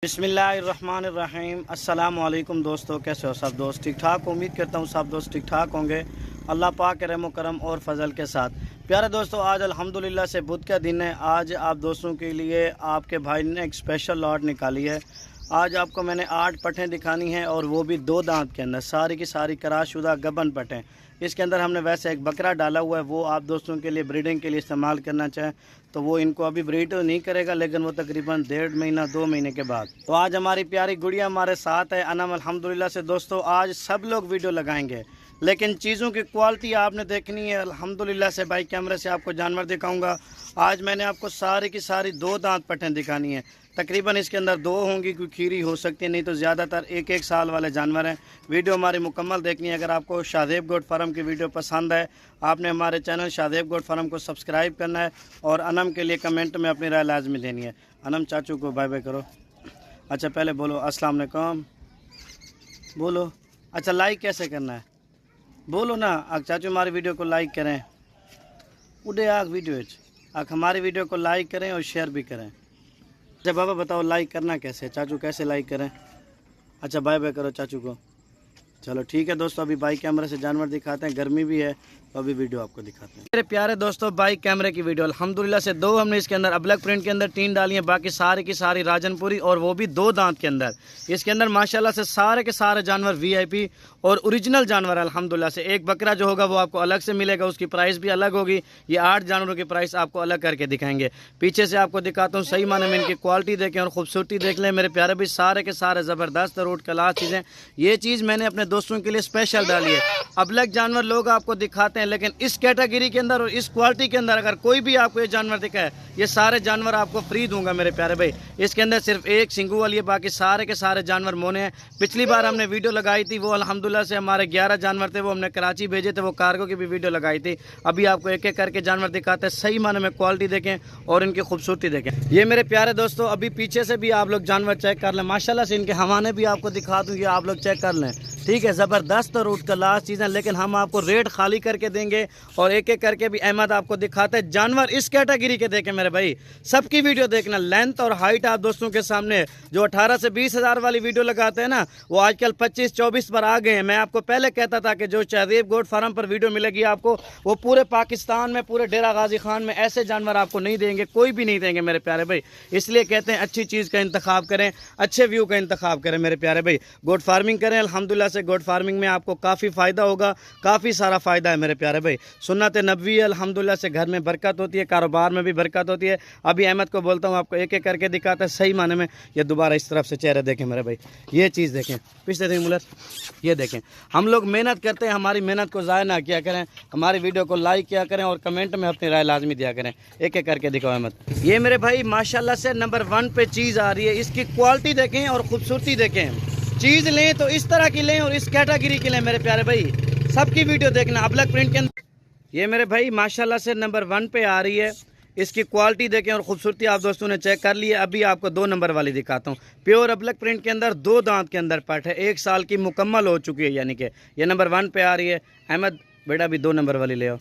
बिस्मिल्लाहिर्रहमानिर्रहीम। अस्सलाम वालेकुम दोस्तों, कैसे हो सब दोस्त? ठीक ठाक, उम्मीद करता हूँ सब दोस्त ठीक ठाक होंगे अल्लाह पाक के रहम करम और फजल के साथ। प्यारे दोस्तों, आज अल्हम्दुलिल्लाह से बुध का दिन है। आज आप दोस्तों के लिए आपके भाई ने एक स्पेशल लॉट निकाली है। आज आपको मैंने 8 पट्टें दिखानी हैं और वो भी 2 दांत के अंदर, सारी की सारी कराशुदा गबन पट्टें। इसके अंदर हमने वैसे एक बकरा डाला हुआ है, वो आप दोस्तों के लिए ब्रीडिंग के लिए इस्तेमाल करना चाहें तो वो इनको अभी ब्रीड तो नहीं करेगा, लेकिन वो तकरीबन 1.5 महीना 2 महीने के बाद। तो आज हमारी प्यारी गुड़िया हमारे साथ है, अनम। अल्हम्दुलिल्लाह से दोस्तों आज सब लोग वीडियो लगाएंगे, लेकिन चीज़ों की क्वालिटी आपने देखनी है। अल्हम्दुलिल्लाह से भाई कैमरे से आपको जानवर दिखाऊंगा। आज मैंने आपको सारी की सारी 2 दांत पट्टें दिखानी है। तकरीबन इसके अंदर 2 होंगी, कोई खीरी हो सकती है, नहीं तो ज़्यादातर 1-1 साल वाले जानवर हैं। वीडियो हमारी मुकम्मल देखनी है। अगर आपको शादेब गोट फार्म की वीडियो पसंद है, आपने हमारे चैनल शादेब गोट फार्म को सब्सक्राइब करना है और अनम के लिए कमेंट में अपनी राय लाजमी देनी है। अनम चाचू को बाय बाय करो। अच्छा पहले बोलो अस्सलाम वालेकुम, बोलो। अच्छा लाइक कैसे करना है बोलो ना। चाचू हमारी वीडियो को लाइक करें, उड़े आग वीडियो हमारी वीडियो को लाइक करें और शेयर भी करें। अच्छा बाबा बताओ लाइक करना कैसे, चाचू कैसे लाइक करें? अच्छा बाय बाय करो चाचू को। चलो ठीक है दोस्तों, अभी बाइक कैमरे से जानवर दिखाते हैं, गर्मी भी है तो अभी वीडियो आपको दिखाते हैं। मेरे प्यारे दोस्तों, बाइक कैमरे की वीडियो अल्हम्दुलिल्लाह से 2 हमने इसके अंदर अबलक प्रिंट के अंदर 3 डाली हैं, बाकी सारी की सारी राजनपुरी और वो भी 2 दांत के अंदर। इसके अंदर माशाल्लाह से सारे के सारे जानवर वीआईपी और ओरिजिनल जानवर अल्हम्दुलिल्लाह से। एक बकरा जो होगा वो आपको अलग से मिलेगा, उसकी प्राइस भी अलग होगी। ये 8 जानवरों की प्राइस आपको अलग करके दिखाएंगे। पीछे से आपको दिखाता हूँ, सही माने में इनकी क्वालिटी देखें और खूबसूरती देख लें मेरे प्यारे भी। सारे के सारे ज़बरदस्त रोड क्लास चीज़ें। ये चीज़ मैंने अपने दोस्तों के लिए स्पेशल डाली है। अबलक जानवर लोग आपको दिखाते हैं, लेकिन इस कैटेगरी के अंदर और इस क्वालिटी के अंदर अगर कोई भी आपको ये जानवर दिखा है, ये सारे जानवर आपको फ्री दूंगा मेरे प्यारे भाई। इसके अंदर सिर्फ एक सिंगू वाली है, बाकी सारे के सारे जानवर मोने हैं। पिछली बार हमने वीडियो लगाई थी, वो अल्हम्दुलिल्लाह से हमारे 11 जानवर थे, वो हमने कराची भेजे थे, वो कार्गो की भी वीडियो लगाई थी। अभी आपको एक एक करके जानवर दिखाते हैं, सही माने में क्वालिटी देखें और इनकी खूबसूरती देखें। ये मेरे प्यारे दोस्तों, अभी पीछे से भी आप लोग जानवर चेक कर लें, माशाल्लाह से इनके हवाने भी आपको दिखा दूँ, ये आप लोग चेक कर लें। ठीक है, ज़बरदस्त और उठ क्लास चीज़ें, लेकिन हम आपको रेट खाली करके देंगे और एक एक करके भी अहमद आपको दिखाते हैं। जानवर इस कैटेगरी के देखें मेरे भाई, सबकी वीडियो देखना। लेंथ और हाइट आप दोस्तों के सामने, जो 18 से 20 हज़ार वाली वीडियो लगाते हैं ना, वो आजकल 25-24 पर आ गए हैं। मैं आपको पहले कहता था कि जो शादेब गोट फार्म पर वीडियो मिलेगी आपको, वो पूरे पाकिस्तान में, पूरे डेरा गाजी खान में ऐसे जानवर आपको नहीं देंगे, कोई भी नहीं देंगे मेरे प्यारे भाई। इसलिए कहते हैं अच्छी चीज़ का इंतखाब करें, अच्छे व्यू का इंतखाब करें मेरे प्यारे भाई। गोट फार्मिंग करें, अल्हम्दुलिल्लाह से गोट फार्मिंग में आपको काफ़ी फ़ायदा होगा, काफ़ी सारा फ़ायदा है मेरे प्यारे भाई। सुन्नत नबवी है, अल्हम्दुलिल्लाह से घर में बरकत होती है, कारोबार में भी बरकत होती है। अभी अहमद को बोलता हूँ आपको एक एक करके दिखाता है, सही माने में। ये दोबारा इस तरफ से चेहरे देखें मेरे भाई, ये चीज़ देखें, पिछले दिन मुलर ये देखें। हम लोग मेहनत करते हैं, हमारी मेहनत को ज़ाया ना किया करें, हमारी वीडियो को लाइक किया करें और कमेंट में अपनी राय लाजमी दिया करें। एक एक करके दिखाओ अहमद। ये मेरे भाई माशाल्लाह से नंबर 1 पे चीज़ आ रही है, इसकी क्वालिटी देखें और खूबसूरती देखें। चीज़ लें तो इस तरह की लें और इस कैटेगरी की लें मेरे प्यारे भाई। सबकी वीडियो देखना। अबलक प्रिंट के अंदर ये मेरे भाई माशाल्लाह से नंबर 1 पे आ रही है। इसकी क्वालिटी देखें और खूबसूरती आप दोस्तों ने चेक कर ली है। अभी आपको 2 नंबर वाली दिखाता हूँ। प्योर अबलक प्रिंट के अंदर 2 दांत के अंदर पट है, 1 साल की मुकम्मल हो चुकी है, यानी कि ये नंबर 1 पे आ रही है। अहमद बेटा भी 2 नंबर वाली ले आओ।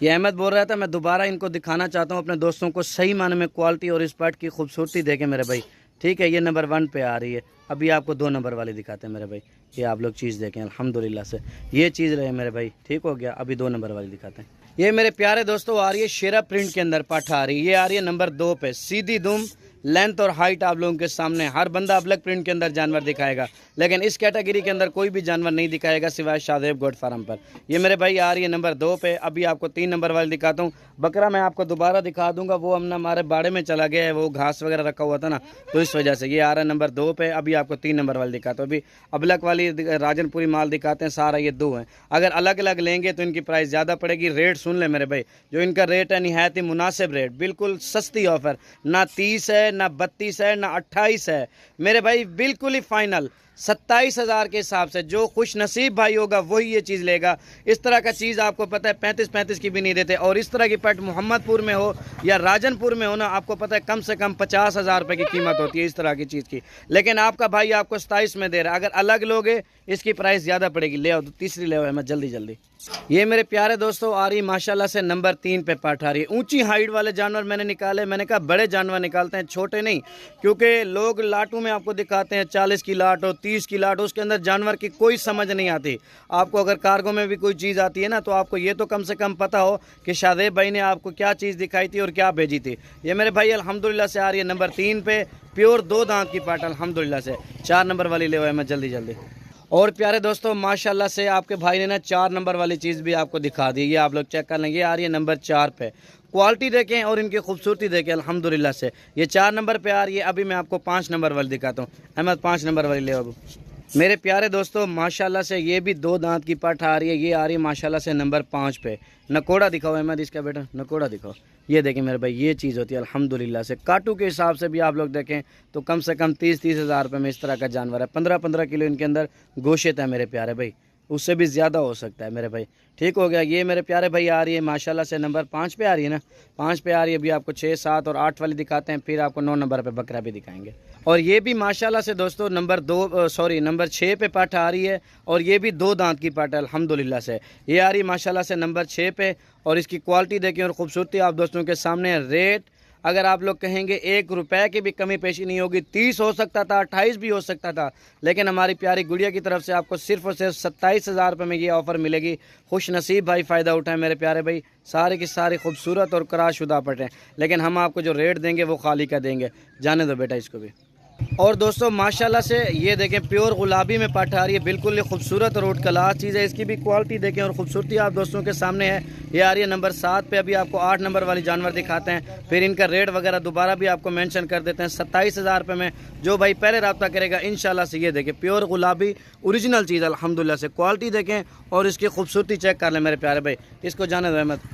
ये अहमद बोल रहा था, मैं दोबारा इनको दिखाना चाहता हूँ अपने दोस्तों को, सही माने में क्वालिटी और इस पट की खूबसूरती देखें मेरे भाई। ठीक है, ये नंबर 1 पे आ रही है। अभी आपको 2 नंबर वाली दिखाते हैं मेरे भाई। ये आप लोग चीज़ देखें अल्हम्दुलिल्लाह से, ये चीज़ रहे मेरे भाई। ठीक हो गया, अभी 2 नंबर वाली दिखाते हैं। ये मेरे प्यारे दोस्तों आ रही है शेरा प्रिंट के अंदर पठ आ रही है। ये आ रही है नंबर 2 पे, सीधी दुम। लेंथ और हाइट आप लोगों के सामने। हर बंदा अबलक प्रिंट के अंदर जानवर दिखाएगा, लेकिन इस कैटेगरी के अंदर कोई भी जानवर नहीं दिखाएगा सिवाय शादेब गोट फार्म पर। ये मेरे भाई आ रही है नंबर 2 पे। अभी आपको 3 नंबर वाली दिखाता हूँ। बकरा मैं आपको दोबारा दिखा दूंगा, वो हमने हमारे बाड़े में चला गया है, वो घास वगैरह रखा हुआ था ना, तो इस वजह से। ये आ रहा है नंबर 2 पे। अभी आपको 3 नंबर वाली दिखाता हूँ। अभी अबलक वाली राजनपुरी माल दिखाते हैं, सारा ये 2 हैं। अगर अलग अलग लेंगे तो इनकी प्राइस ज़्यादा पड़ेगी। रेट सुन ले मेरे भाई, जो इनका रेट है निहायत ही मुनासिब रेट, बिल्कुल सस्ती ऑफर। ना 30 है, ना 32 है, ना 28 है मेरे भाई, बिल्कुल ही फाइनल। 27,000 के हिसाब से। जो खुश नसीब भाई होगा वही ये चीज़ लेगा। इस तरह का चीज़ आपको पता है 35-35 की भी नहीं देते। और इस तरह की पेट मोहम्मदपुर में हो या राजनपुर में हो ना, आपको पता है कम से कम 50,000 रुपये की कीमत होती है इस तरह की चीज़ की। लेकिन आपका भाई आपको 27 में दे रहा है। अगर अलग लोगे इसकी प्राइस ज़्यादा पड़ेगी। ले आओ तीसरी ले आओ मैं जल्दी जल्दी। ये मेरे प्यारे दोस्तों आ रही माशाल्लाह से नंबर 3 पे पाठ आ रही है। ऊंची हाइट वाले जानवर मैंने निकाले। मैंने कहा बड़े जानवर निकालते हैं, छोटे नहीं, क्योंकि लोग लाटों में आपको दिखाते हैं 40 की लाट हो, 30 की लाट हो, उसके अंदर जानवर की कोई समझ नहीं आती। आपको अगर कार्गो में भी कोई चीज़ आती है ना, तो आपको ये तो कम से कम पता हो कि शादेब भाई ने आपको क्या चीज़ दिखाई थी और क्या भेजी थी। ये मेरे भाई अल्हम्दुलिल्लाह से आ रही है नंबर 3 पे, प्योर 2 दांत की पाठ अल्हम्दुलिल्लाह से। 4 नंबर वाली ले मैं जल्दी जल्दी। और प्यारे दोस्तों माशाल्लाह से आपके भाई ने ना 4 नंबर वाली चीज़ भी आपको दिखा दी। ये आप लोग चेक कर लेंगे, आ रही है नंबर 4 पे। क्वालिटी देखें और इनकी खूबसूरती देखें अल्हम्दुलिल्लाह से। ये 4 नंबर पे आ रही है। अभी मैं आपको 5 नंबर वाली दिखाता हूँ। अहमद 5 नंबर वाली ले अब। मेरे प्यारे दोस्तों माशाल्लाह से ये भी 2 दांत की पाठ आ रही है। ये आ रही है माशाल्लाह से नंबर 5 पे। नकोड़ा दिखाओ अहमद इसका बेटा, नकोड़ा दिखाओ। ये देखें मेरे भाई, ये चीज़ होती है अल्हम्दुलिल्लाह से। काटू के हिसाब से भी आप लोग देखें तो कम से कम 30-30 हज़ार रुपये में इस तरह का जानवर है। 15-15 किलो इनके अंदर गोश्त है मेरे प्यारे भाई, उससे भी ज़्यादा हो सकता है मेरे भाई। ठीक हो गया। ये मेरे प्यारे भाई आ रही है माशाल्लाह से नंबर 5 पे आ रही है ना, 5 पे आ रही है। अभी आपको 6, 7 और 8 वाली दिखाते हैं, फिर आपको 9 नंबर पे बकरा भी दिखाएंगे। और ये भी माशाल्लाह से दोस्तों नंबर 6 पे पाठ आ रही है। और ये भी 2 दांत की पाठ है अल्हम्दुलिल्लाह से। ये आ रही है माशाल्लाह से नंबर 6 पे। और इसकी क्वालिटी देखें और ख़ूबसूरती आप दोस्तों के सामने है। रेट अगर आप लोग कहेंगे 1 रुपए की भी कमी पेशी नहीं होगी। 30 हो सकता था, 28 भी हो सकता था, लेकिन हमारी प्यारी गुड़िया की तरफ से आपको सिर्फ और सिर्फ 27,000 रुपये में ये ऑफ़र मिलेगी। खुश नसीब भाई फ़ायदा उठाएं मेरे प्यारे भाई। सारे की सारी खूबसूरत और कराशुदा पटें, लेकिन हम आपको जो रेट देंगे वो खाली का देंगे। जाने दो बेटा इसको भी। और दोस्तों माशाल्लाह से ये देखें प्योर गुलाबी में पाठ आ रही है। बिल्कुल ये खूबसूरत और उठ क्लास चीज़ है। इसकी भी क्वालिटी देखें और ख़ूबसूरती आप दोस्तों के सामने है। ये आ रही है नंबर 7 पे। अभी आपको 8 नंबर वाली जानवर दिखाते हैं, फिर इनका रेट वगैरह दोबारा भी आपको मेंशन कर देते हैं। 27,000 रुपये में जो भाई पहले रब्ता करेगा इंशाल्लाह से। ये देखें प्योर गुलाबी ओरिजिनल चीज़ अल्हम्दुलिल्लाह से। क्वालिटी देखें और इसकी खूबसूरती चेक कर लें मेरे प्यारे भाई। इसको जाने दो अहमद।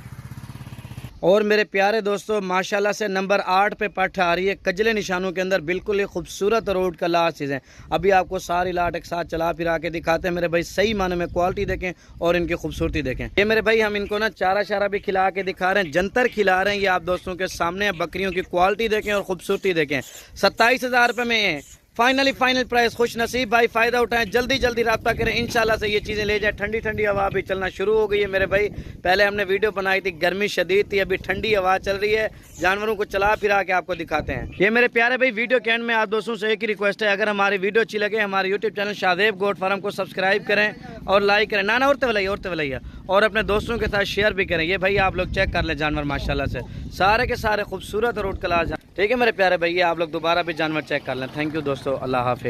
और मेरे प्यारे दोस्तों माशाल्लाह से नंबर 8 पे पठ आ रही है कजले निशानों के अंदर। बिल्कुल ये खूबसूरत रोड का लास्ट चीज़ है। अभी आपको सारी लाट एक साथ चला फिरा के दिखाते हैं मेरे भाई। सही माने में क्वालिटी देखें और इनकी खूबसूरती देखें। ये मेरे भाई हम इनको ना चारा शारा भी खिला के दिखा रहे हैं, जंतर खिला रहे हैं। ये आप दोस्तों के सामने है। बकरियों की क्वालिटी देखें और खूबसूरती देखें। 27,000 रुपये में फाइनल प्राइस। खुश नसीब भाई फ़ायदा उठाएं, जल्दी जल्दी रब्ता करें इंशाल्लाह से ये चीज़ें ले जाए। ठंडी ठंडी हवा भी चलना शुरू हो गई है मेरे भाई। पहले हमने वीडियो बनाई थी, गर्मी शदीद थी, अभी ठंडी हवा चल रही है। जानवरों को चला फिरा के आपको दिखाते हैं। ये मेरे प्यारे भाई वीडियो के एंड में आप दोस्तों से एक ही रिक्वेस्ट है, अगर हमारी वीडियो अच्छी लगे हमारे YouTube channel Shadab goat farm को सब्सक्राइब करें और लाइक करें। ना औरते वाला और अपने दोस्तों के साथ शेयर भी करें। ये भाई आप लोग चेक कर लें जानवर माशाल्लाह से सारे के सारे खूबसूरत और उठ क्लास। ठीक है मेरे प्यारे भाई, आप लोग दोबारा भी जानवर चेक कर लें। थैंक यू दोस्तों, अल्लाह हाफिज़।